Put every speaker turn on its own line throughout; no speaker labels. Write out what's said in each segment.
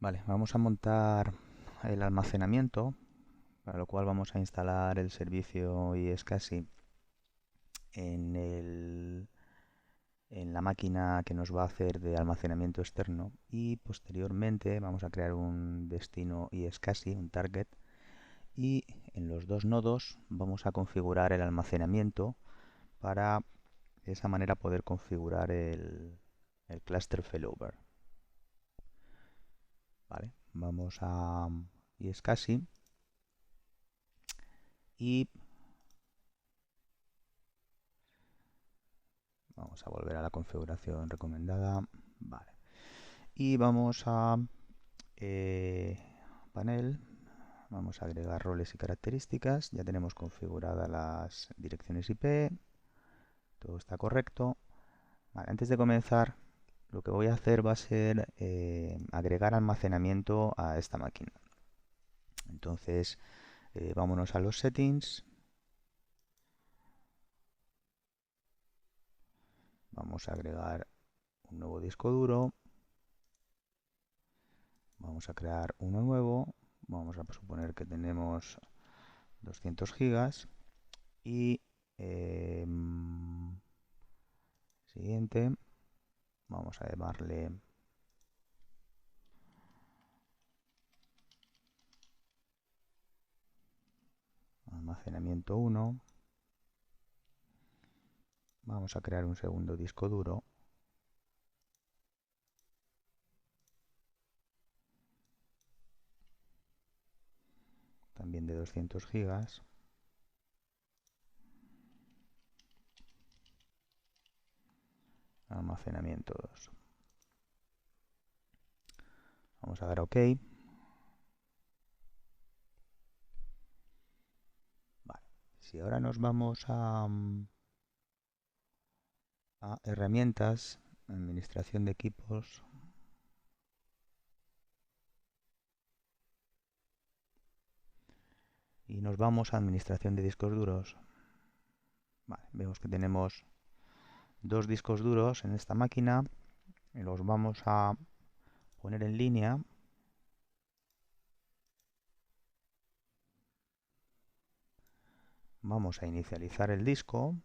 Vale, vamos a montar el almacenamiento, para lo cual vamos a instalar el servicio iSCSI en en la máquina que nos va a hacer de almacenamiento externo y posteriormente vamos a crear un destino iSCSI, un target, y en los dos nodos vamos a configurar el almacenamiento para de esa manera poder configurar el cluster failover. Vale, vamos a iSCSI y vamos a volver a la configuración recomendada. Vale. Y vamos a eh, panel. Vamos a agregar roles y características. Ya tenemos configuradas las direcciones IP. Todo está correcto. Vale, antes de comenzar, lo que voy a hacer va a ser agregar almacenamiento a esta máquina. Entonces, vámonos a los settings. Vamos a agregar un nuevo disco duro. Vamos a crear uno nuevo. Vamos a suponer que tenemos 200 gigas. Y siguiente, vamos a llamarle almacenamiento 1. Vamos a crear un segundo disco duro. También de 200 gigas. Almacenamiento 2. Vamos a dar OK. Vale. Si ahora nos vamos a herramientas, administración de equipos, y nos vamos a administración de discos duros, vale, vemos que tenemos dos discos duros en esta máquina y los vamos a poner en línea. Vamos a inicializar el disco.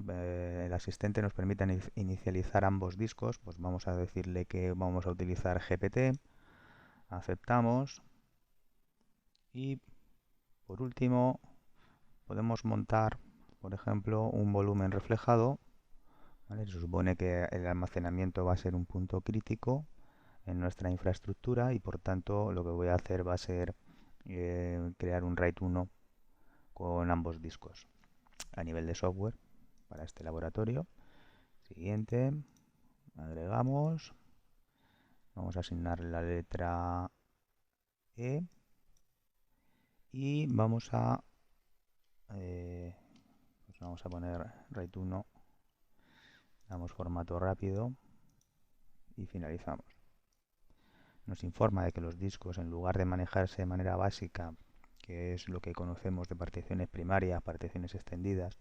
El asistente nos permite inicializar ambos discos. Pues vamos a decirle que vamos a utilizar GPT. Aceptamos. Y por último, podemos montar, por ejemplo, un volumen reflejado. ¿Vale? Se supone que el almacenamiento va a ser un punto crítico en nuestra infraestructura y por tanto lo que voy a hacer va a ser crear un RAID 1 con ambos discos a nivel de software para este laboratorio. Siguiente, agregamos, vamos a asignar la letra E y pues vamos a poner RAID 1, damos formato rápido y finalizamos. Nos informa de que los discos, en lugar de manejarse de manera básica, que es lo que conocemos de particiones primarias, particiones extendidas,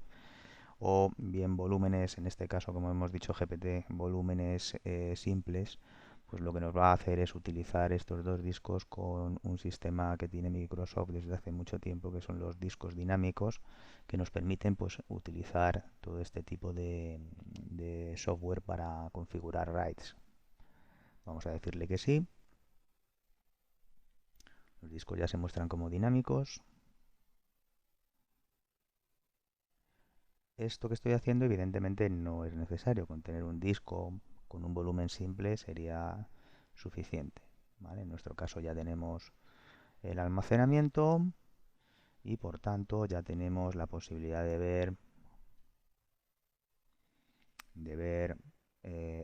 o bien volúmenes, en este caso como hemos dicho GPT, volúmenes simples, pues lo que nos va a hacer es utilizar estos dos discos con un sistema que tiene Microsoft desde hace mucho tiempo, que son los discos dinámicos, que nos permiten pues utilizar todo este tipo de software para configurar RAIDs. Vamos a decirle que sí. Los discos ya se muestran como dinámicos. Esto que estoy haciendo evidentemente no es necesario. Con tener un disco con un volumen simple sería suficiente. ¿Vale? En nuestro caso ya tenemos el almacenamiento y por tanto ya tenemos la posibilidad de ver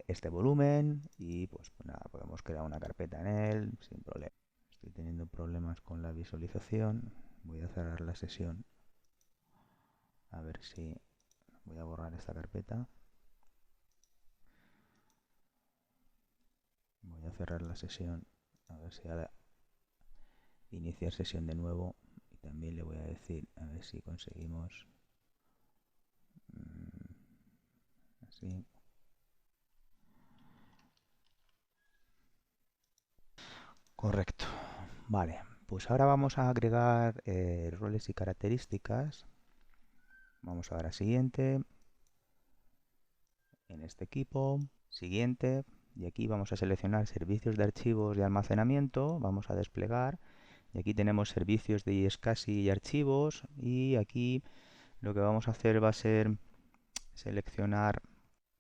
este volumen y pues nada, podemos crear una carpeta en él sin problema. Estoy teniendo problemas con la visualización. Voy a cerrar la sesión. A ver si voy a borrar esta carpeta. Voy a cerrar la sesión. A ver si ahora iniciar sesión de nuevo. Y también le voy a decir, a ver si conseguimos así. Correcto. Vale, pues ahora vamos a agregar roles y características. Vamos a dar a siguiente, en este equipo, siguiente, y aquí vamos a seleccionar servicios de archivos y almacenamiento, vamos a desplegar, y aquí tenemos servicios de iSCSI y archivos, y aquí lo que vamos a hacer va a ser seleccionar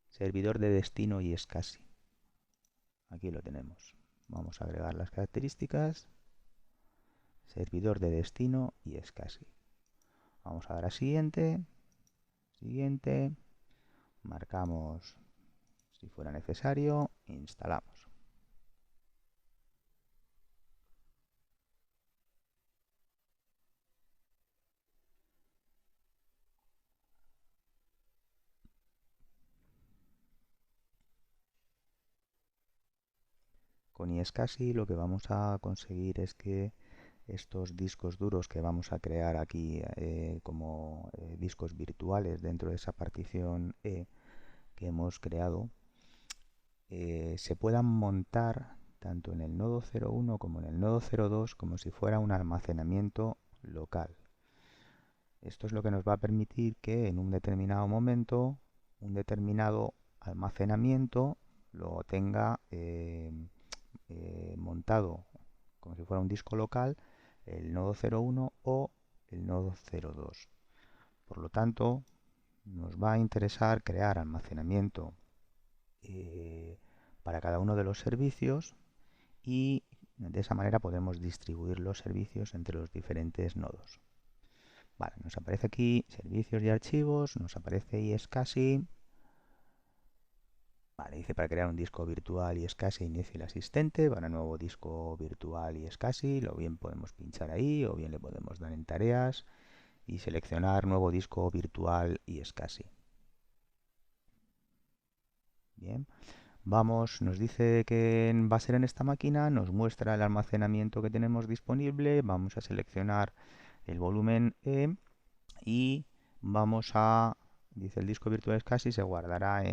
servidor de destino y iSCSI. Aquí lo tenemos. Vamos a agregar las características, servidor de destino y iSCSI. Vamos a dar a siguiente, siguiente, marcamos si fuera necesario, instalamos. Con iSCSI lo que vamos a conseguir es que estos discos duros que vamos a crear aquí como discos virtuales dentro de esa partición E que hemos creado, se puedan montar tanto en el nodo 01 como en el nodo 02 como si fuera un almacenamiento local. Esto es lo que nos va a permitir que en un determinado momento, un determinado almacenamiento lo tenga montado como si fuera un disco local el nodo 01 o el nodo 02. Por lo tanto, nos va a interesar crear almacenamiento para cada uno de los servicios y de esa manera podemos distribuir los servicios entre los diferentes nodos. Vale, nos aparece aquí servicios y archivos, nos aparece iSCSI. Vale, dice para crear un disco virtual iSCSI inicie el asistente, para nuevo disco virtual iSCSI, lo bien podemos pinchar ahí o bien le podemos dar en tareas y seleccionar nuevo disco virtual iSCSI. Bien, vamos, nos dice que va a ser en esta máquina, nos muestra el almacenamiento que tenemos disponible, vamos a seleccionar el volumen E y vamos a, dice el disco virtual iSCSI se guardará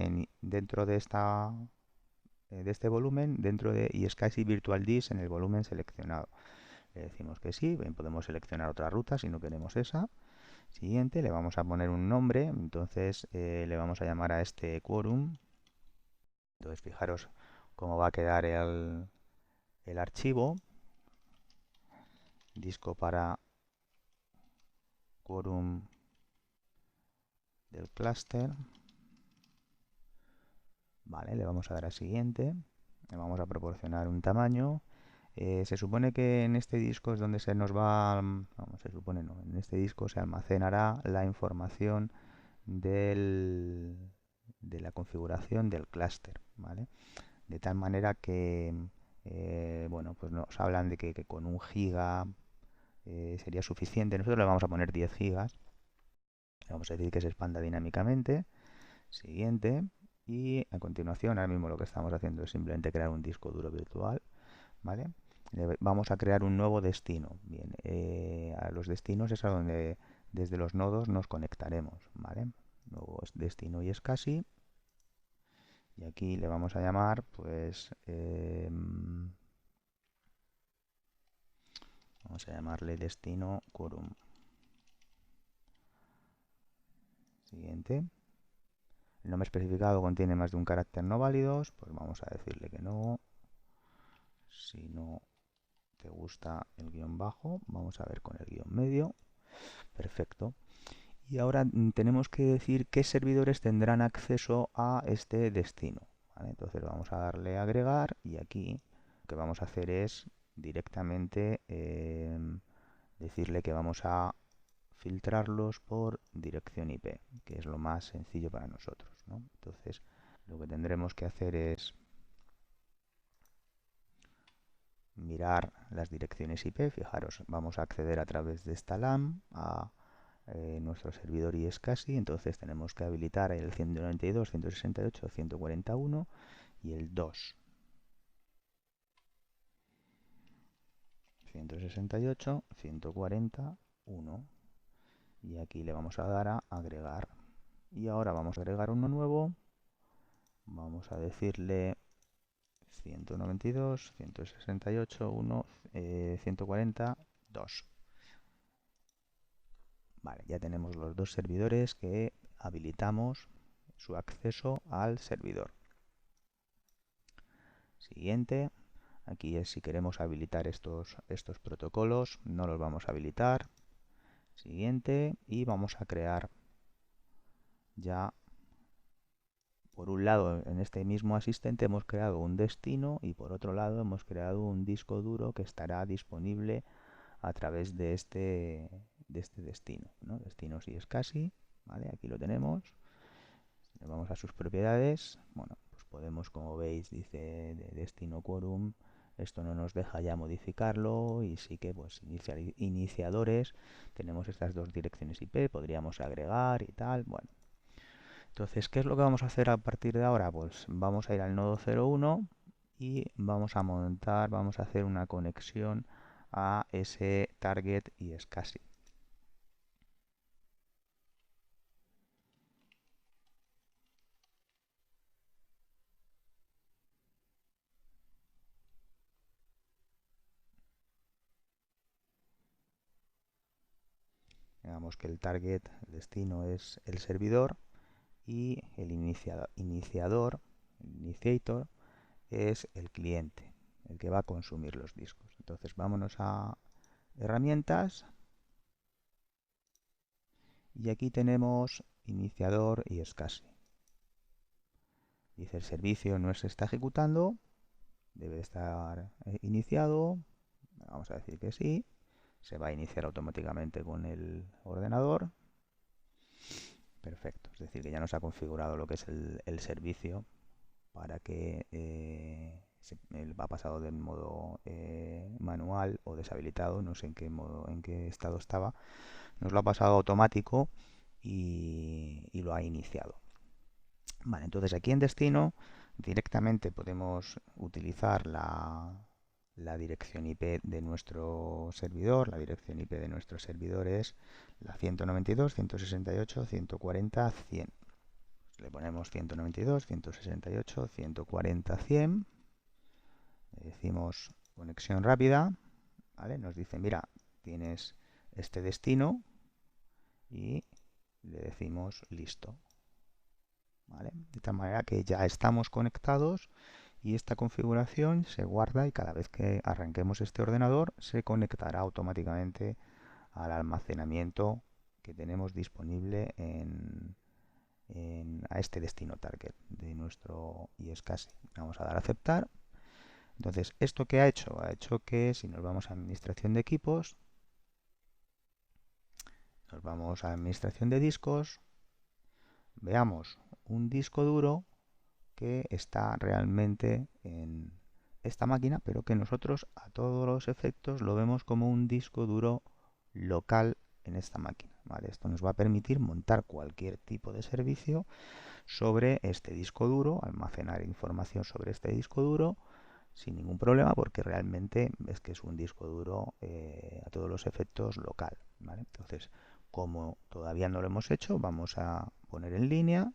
dentro de este volumen, dentro de iSCSI Virtual Disk en el volumen seleccionado. Le decimos que sí, bien, podemos seleccionar otra ruta si no queremos esa. Siguiente, le vamos a poner un nombre, entonces le vamos a llamar a este quorum. Entonces fijaros cómo va a quedar el archivo. Disco para quorum del clúster. Vale, le vamos a dar a siguiente. Le vamos a proporcionar un tamaño. Se supone que en este disco es donde se nos va, vamos, se supone no, en este disco se almacenará la información de la configuración del clúster, ¿vale? De tal manera que, bueno, pues nos hablan de que con 1 giga sería suficiente. Nosotros le vamos a poner 10 gigas. Le vamos a decir que se expanda dinámicamente. Siguiente. Y a continuación, ahora mismo lo que estamos haciendo es simplemente crear un disco duro virtual, ¿vale? Vamos a crear un nuevo destino. Bien, a los destinos es a donde desde los nodos nos conectaremos, ¿vale? Nuevo destino y iSCSI. Y aquí le vamos a llamar, pues, vamos a llamarle destino quorum. Siguiente. El nombre especificado contiene más de un carácter no válidos, pues vamos a decirle que no. Si no te gusta el guión bajo, vamos a ver con el guión medio. Perfecto. Y ahora tenemos que decir qué servidores tendrán acceso a este destino. ¿Vale? Entonces vamos a darle a agregar y aquí lo que vamos a hacer es directamente decirle que vamos a filtrarlos por dirección IP, que es lo más sencillo para nosotros, ¿no? Entonces lo que tendremos que hacer es mirar las direcciones IP. Fijaros, vamos a acceder a través de esta LAN a nuestro servidor iSCSI, entonces tenemos que habilitar el 192, 168, 141 y el 2. 168, 141 y aquí le vamos a dar a agregar. Y ahora vamos a agregar uno nuevo. Vamos a decirle 192, 168, 1, 142. Vale, ya tenemos los dos servidores que habilitamos su acceso al servidor. Siguiente. Aquí es si queremos habilitar estos protocolos, no los vamos a habilitar. Siguiente, y vamos a crear ya, por un lado, en este mismo asistente hemos creado un destino y por otro lado hemos creado un disco duro que estará disponible a través de este destino, ¿no? Destinos y SCSI, ¿vale? Aquí lo tenemos. Si vamos a sus propiedades, bueno, pues podemos, como veis, dice de destino quorum. Esto no nos deja ya modificarlo y sí que pues iniciadores, tenemos estas dos direcciones IP, podríamos agregar y tal, bueno. Entonces, ¿qué es lo que vamos a hacer a partir de ahora? Pues vamos a ir al nodo 01 y vamos a hacer una conexión a ese target y SCSI. Digamos que el target, el destino es el servidor y el iniciator, el initiator, es el cliente, el que va a consumir los discos. Entonces vámonos a herramientas y aquí tenemos iniciador y SCSI. Dice el servicio no se está ejecutando, debe estar iniciado, vamos a decir que sí, se va a iniciar automáticamente con el ordenador. Perfecto, es decir que ya nos ha configurado lo que es el servicio para que va pasado del modo manual o deshabilitado, no sé en qué estado estaba, nos lo ha pasado automático y lo ha iniciado. Vale, entonces aquí en destino directamente podemos utilizar la dirección IP de nuestro servidor. La dirección IP de nuestro servidor es la 192, 168, 140, 100. Le ponemos 192, 168, 140, 100. Le decimos conexión rápida. ¿Vale? Nos dice, mira, tienes este destino y le decimos listo. ¿Vale? De tal manera que ya estamos conectados y esta configuración se guarda y cada vez que arranquemos este ordenador se conectará automáticamente al almacenamiento que tenemos disponible a este destino target de nuestro iSCSI. Vamos a dar a aceptar. Entonces, ¿esto qué ha hecho? Ha hecho que si nos vamos a administración de equipos, nos vamos a administración de discos, veamos un disco duro que está realmente en esta máquina, pero que nosotros a todos los efectos lo vemos como un disco duro local en esta máquina. ¿Vale? Esto nos va a permitir montar cualquier tipo de servicio sobre este disco duro, almacenar información sobre este disco duro sin ningún problema, porque realmente es que es un disco duro a todos los efectos local. ¿Vale? Entonces, como todavía no lo hemos hecho, vamos a poner en línea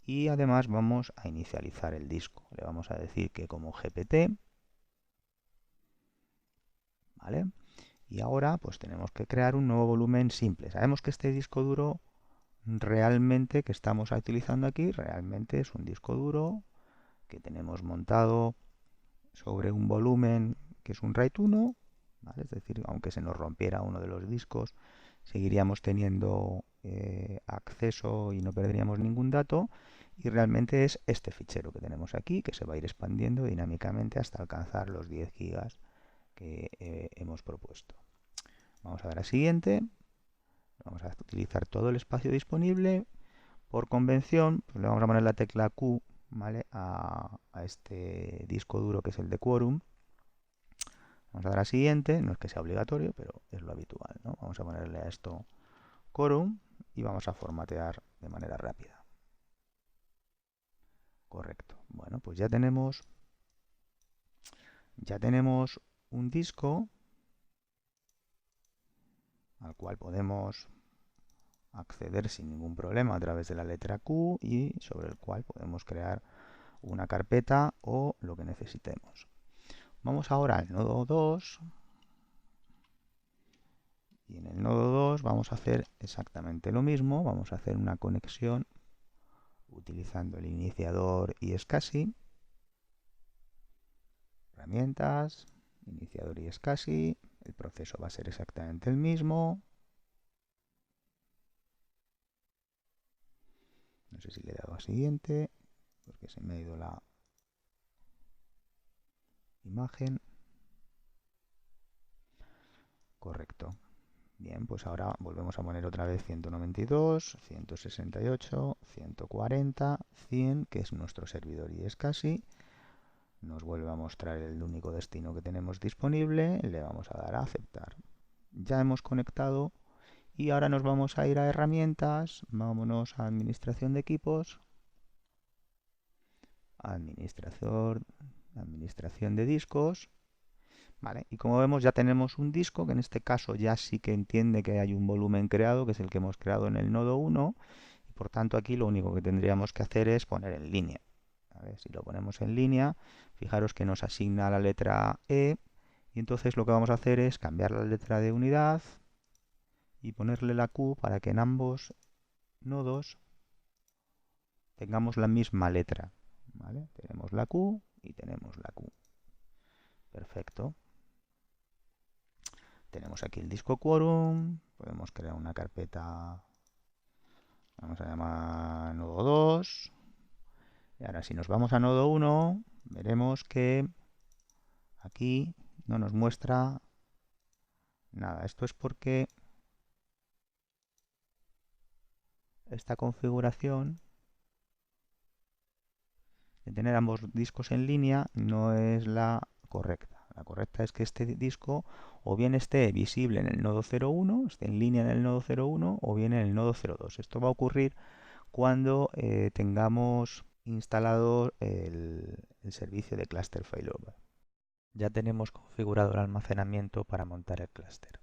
y además vamos a inicializar el disco. Le vamos a decir que como GPT, ¿vale? Y ahora pues tenemos que crear un nuevo volumen simple. Sabemos que este disco duro realmente que estamos utilizando aquí realmente es un disco duro que tenemos montado sobre un volumen que es un RAID 1, ¿vale? Es decir, aunque se nos rompiera uno de los discos, seguiríamos teniendo acceso y no perderíamos ningún dato. Y realmente es este fichero que tenemos aquí, que se va a ir expandiendo dinámicamente hasta alcanzar los 10 gigas que hemos propuesto. Vamos a dar a siguiente. Vamos a utilizar todo el espacio disponible. Por convención, pues le vamos a poner la tecla Q, ¿vale? a este disco duro que es el de Quorum. Vamos a dar a siguiente, no es que sea obligatorio, pero es lo habitual, ¿no? Vamos a ponerle a esto Quorum y vamos a formatear de manera rápida. Correcto. Bueno, pues ya tenemos un disco al cual podemos acceder sin ningún problema a través de la letra Q y sobre el cual podemos crear una carpeta o lo que necesitemos. Vamos ahora al nodo 2 y en el nodo 2 vamos a hacer exactamente lo mismo. Vamos a hacer una conexión utilizando el iniciador y SCSI. Herramientas, iniciador y SCSI. El proceso va a ser exactamente el mismo. No sé si le he dado a siguiente, porque se me ha ido la imagen. Correcto. Bien, pues ahora volvemos a poner otra vez 192, 168, 140, 100, que es nuestro servidor y SCSI. Nos vuelve a mostrar el único destino que tenemos disponible. Le vamos a dar a aceptar. Ya hemos conectado y ahora nos vamos a ir a herramientas. Vámonos a administración de equipos. Administración de discos. Vale, y como vemos ya tenemos un disco que en este caso ya sí que entiende que hay un volumen creado, que es el que hemos creado en el nodo 1, y por tanto aquí lo único que tendríamos que hacer es poner en línea. A ver, si lo ponemos en línea, fijaros que nos asigna la letra E, y entonces lo que vamos a hacer es cambiar la letra de unidad y ponerle la Q para que en ambos nodos tengamos la misma letra. ¿Vale? Tenemos la Q y tenemos la Q. Perfecto. Tenemos aquí el disco quorum, podemos crear una carpeta, vamos a llamar nodo 2. Y ahora si nos vamos a nodo 1, veremos que aquí no nos muestra nada. Esto es porque esta configuración de tener ambos discos en línea no es la correcta. La correcta es que este disco o bien esté visible en el nodo 01, esté en línea en el nodo 01 o bien en el nodo 02. Esto va a ocurrir cuando tengamos instalado el servicio de Cluster Failover. Ya tenemos configurado el almacenamiento para montar el clúster.